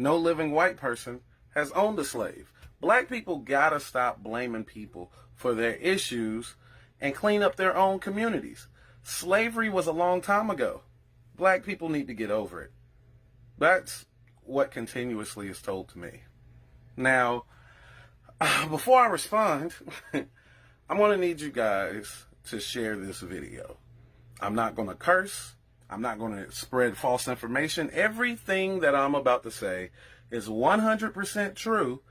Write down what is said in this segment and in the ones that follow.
No living white person has owned a slave. Black people gotta stop blaming people for their issues and clean up their own communities. Slavery was a long time ago. Black people need to get over it. That's what continuously is told to me. Now, before I respond, I'm going to need you guys to share this video. I'm not going to curse. I'm not going to spread false information. Everything that I'm about to say is 100% true.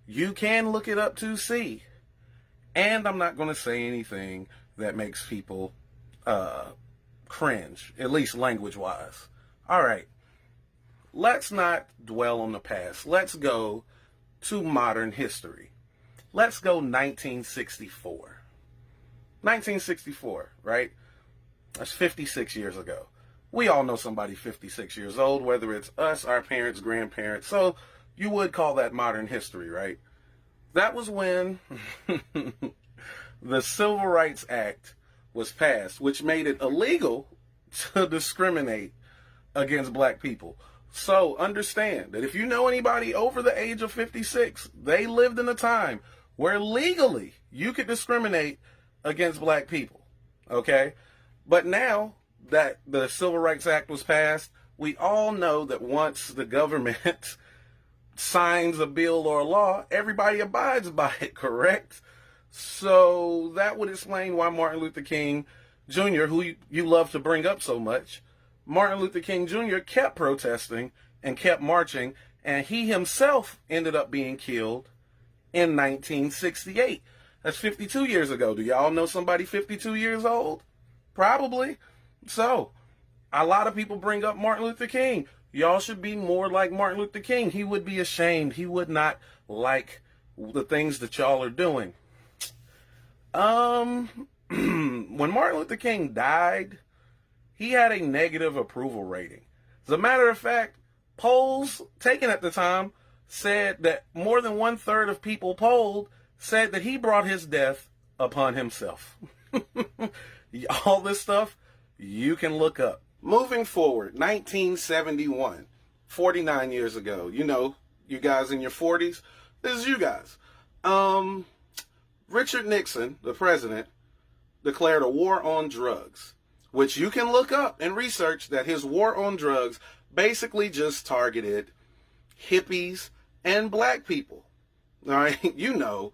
You can look it up to see. And I'm not going to say anything that makes people cringe, at least language-wise. All right. Let's not dwell on the past. Let's go to modern history. Let's go 1964. 1964, right? That's 56 years ago. We all know somebody 56 years old, whether it's us, our parents, grandparents. So you would call that modern history, right? That was when the Civil Rights Act was passed, which made it illegal to discriminate against black people. So understand that if you know anybody over the age of 56, they lived in a time where legally you could discriminate against black people, okay? But now that the Civil Rights Act was passed, we all know that once the government signs a bill or a law, everybody abides by it, correct? So that would explain why Martin Luther King Jr., who you love to bring up so much, Martin Luther King Jr. kept protesting and kept marching, and he himself ended up being killed in 1968. That's 52 years ago. Do y'all know somebody 52 years old? Probably. So, a lot of people bring up Martin Luther King. Y'all should be more like Martin Luther King. He would be ashamed. He would not like the things that y'all are doing. When Martin Luther King died, he had a negative approval rating. As a matter of fact, polls taken at the time said that more than 1/3 of people polled said that he brought his death upon himself. All this stuff you can look up. Moving forward, 1971, 49 years ago. You know, you guys in your 40s, this is you guys. Richard Nixon, the president, declared a war on drugs, which you can look up and research that his war on drugs basically just targeted hippies and black people. All right, you know,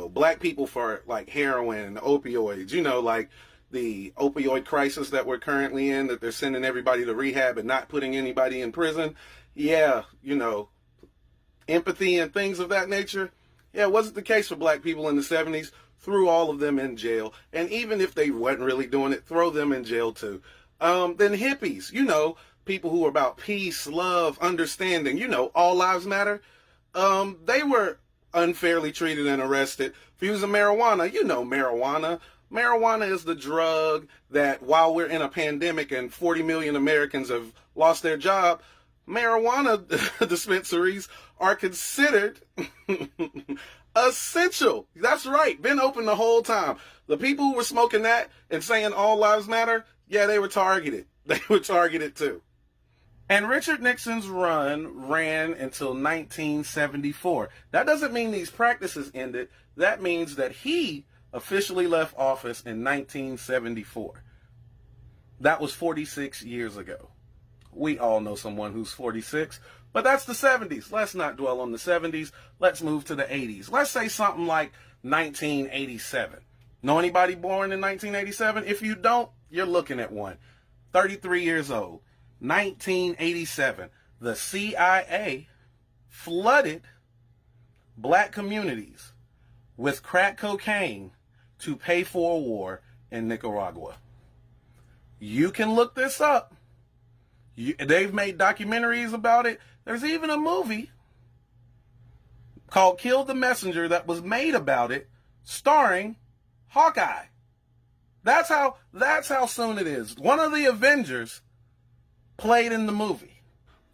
black people for like heroin and opioids, like the opioid crisis that we're currently in, that they're sending everybody to rehab and not putting anybody in prison. Yeah, empathy and things of that nature. Yeah, it wasn't the case for black people in the 70s. Threw all of them in jail. And even if they wasn't really doing it, throw them in jail too. Then hippies, people who are about peace, love, understanding, all lives matter. They were unfairly treated and arrested for using marijuana. Marijuana. Marijuana is the drug that while we're in a pandemic and 40 million Americans have lost their job, marijuana dispensaries are considered essential. That's right. Been open the whole time. The people who were smoking that and saying all lives matter, yeah, they were targeted. They were targeted too. And Richard Nixon's run ran until 1974. That doesn't mean these practices ended. That means that he officially left office in 1974. That was 46 years ago. We all know someone who's 46, but that's the 70s. Let's not dwell on the 70s. Let's move to the 80s. Let's say something like 1987. Know anybody born in 1987? If you don't, you're looking at one. 33 years old. 1987. The CIA flooded black communities with crack cocaine to pay for a war in Nicaragua. You can look this up. They've made documentaries about it. There's even a movie called Kill the Messenger that was made about it, starring Hawkeye. That's how soon it is. One of the Avengers played in the movie.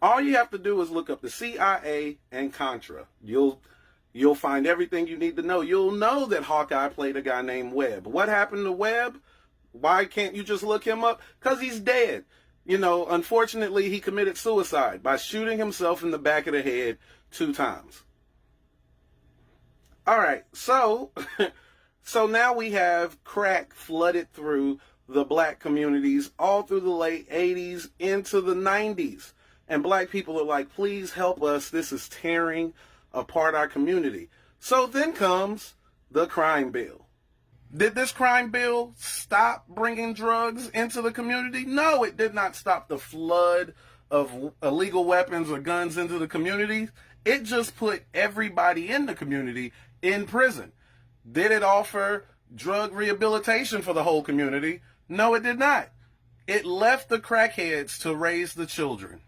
All you have to do is look up the CIA and Contra. You'll find everything you need to know. You'll know that Hawkeye played a guy named Webb. What happened to Webb? Why can't you just look him up? Because he's dead. Unfortunately, he committed suicide by shooting himself in the back of the head 2 times. All right, so so now we have crack flooded through the black communities all through the late 80s into the 90s. And black people are like, please help us. This is tearing apart our community. So then comes the crime bill. Did this crime bill stop bringing drugs into the community? No, it did not stop the flood of illegal weapons or guns into the community. It just put everybody in the community in prison. Did it offer drug rehabilitation for the whole community? No, it did not. It left the crackheads to raise the children.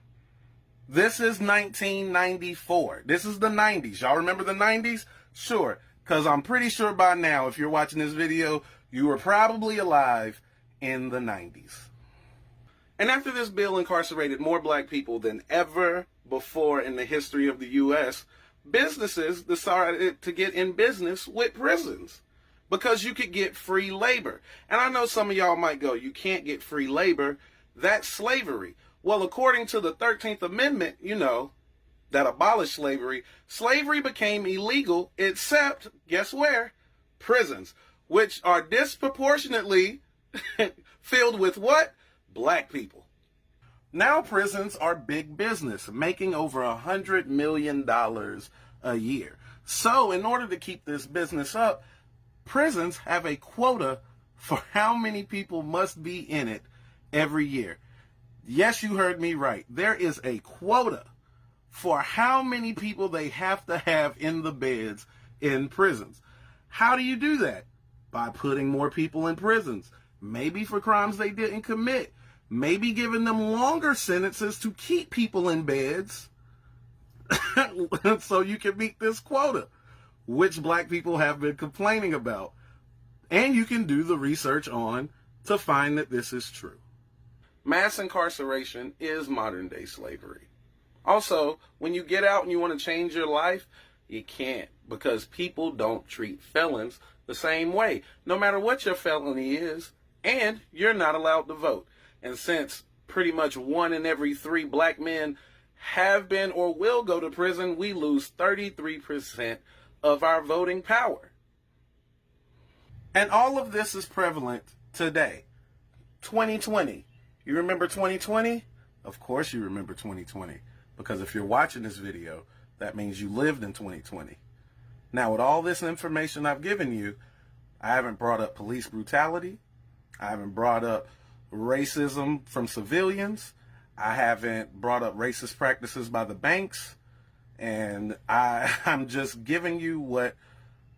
This is 1994. This is the 90s. Y'all remember the 90s? Sure, because I'm pretty sure by now, if you're watching this video, you were probably alive in the 90s. And after this bill incarcerated more black people than ever before in the history of the U.S., businesses decided to get in business with prisons because you could get free labor. And I know some of y'all might go, you can't get free labor. That's slavery. Well, according to the 13th Amendment, that abolished slavery, slavery became illegal except, guess where? Prisons, which are disproportionately filled with what? Black people. Now prisons are big business, making over $100 million a year. So in order to keep this business up, prisons have a quota for how many people must be in it every year. Yes, you heard me right. There is a quota for how many people they have to have in the beds in prisons. How do you do that? By putting more people in prisons. Maybe for crimes they didn't commit. Maybe giving them longer sentences to keep people in beds so you can meet this quota, which black people have been complaining about. And you can do the research on to find that this is true. Mass incarceration is modern day slavery. Also, when you get out and you want to change your life, you can't, because people don't treat felons the same way, no matter what your felony is, and you're not allowed to vote. And since pretty much 1 in every 3 black men have been or will go to prison, we lose 33% of our voting power. And all of this is prevalent today. 2020. You remember 2020? Of course you remember 2020. Because if you're watching this video, that means you lived in 2020. Now, with all this information I've given you, I haven't brought up police brutality. I haven't brought up racism from civilians. I haven't brought up racist practices by the banks. And I'm just giving you what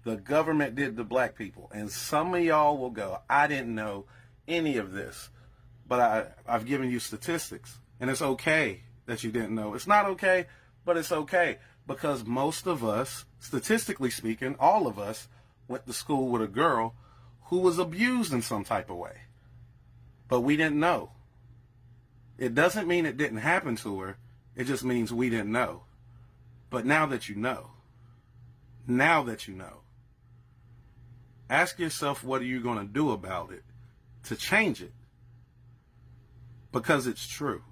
the government did to black people. And some of y'all will go, I didn't know any of this. But I've given you statistics. And it's okay that you didn't know. It's not okay, but it's okay. Because most of us, statistically speaking, all of us went to school with a girl who was abused in some type of way. But we didn't know. It doesn't mean it didn't happen to her. It just means we didn't know. But now that you know, ask yourself, what are you going to do about it to change it? Because it's true.